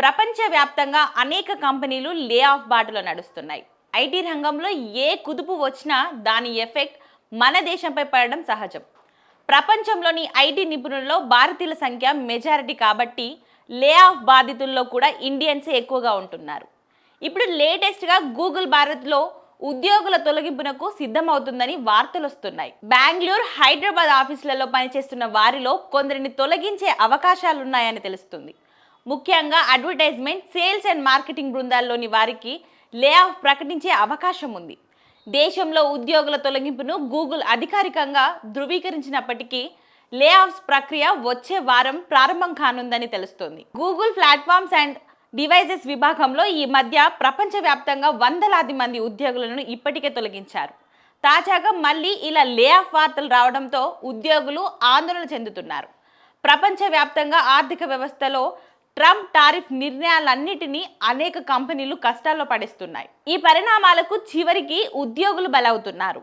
ప్రపంచవ్యాప్తంగా అనేక కంపెనీలు లే ఆఫ్ బాటలో నడుస్తున్నాయి. ఐటీ రంగంలో ఏ కుదుపు వచ్చినా దాని ఎఫెక్ట్ మన దేశంపై పడడం సహజం. ప్రపంచంలోని ఐటీ నిపుణుల్లో భారతీయుల సంఖ్య మెజారిటీ కాబట్టి లే ఆఫ్ బాధితుల్లో కూడా ఇండియన్సే ఎక్కువగా ఉంటున్నారు. ఇప్పుడు లేటెస్ట్గా గూగుల్ భారత్లో ఉద్యోగుల తొలగింపునకు సిద్ధమవుతుందని వార్తలు వస్తున్నాయి. బెంగళూరు, హైదరాబాద్ ఆఫీసులలో పనిచేస్తున్న వారిలో కొందరిని తొలగించే అవకాశాలున్నాయని తెలుస్తుంది. ముఖ్యంగా అడ్వర్టైజ్మెంట్, సేల్స్ అండ్ మార్కెటింగ్ బృందాల్లోని వారికి లే ఆఫ్ ప్రకటించే అవకాశం ఉంది. దేశంలో ఉద్యోగుల తొలగింపును గూగుల్ అధికారికంగా ధృవీకరించినప్పటికీ లే ఆఫ్స్ ప్రక్రియ వచ్చే వారం ప్రారంభం కానుందని తెలుస్తోంది. గూగుల్ ప్లాట్ఫామ్స్ అండ్ డివైజెస్ విభాగంలో ఈ మధ్య ప్రపంచవ్యాప్తంగా వందలాది మంది ఉద్యోగులను ఇప్పటికే తొలగించారు. తాజాగా మళ్ళీ ఇలా లే ఆఫ్ వార్తలు రావడంతో ఉద్యోగులు ఆందోళన చెందుతున్నారు. ప్రపంచవ్యాప్తంగా ఆర్థిక వ్యవస్థలో ట్రంప్ టారిఫ్ నిర్ణయాలన్నిటినీ అనేక కంపెనీలు కష్టాల్లో పడేస్తున్నాయి. ఈ పరిణామాలకు చివరికి ఉద్యోగులు బలవుతున్నారు.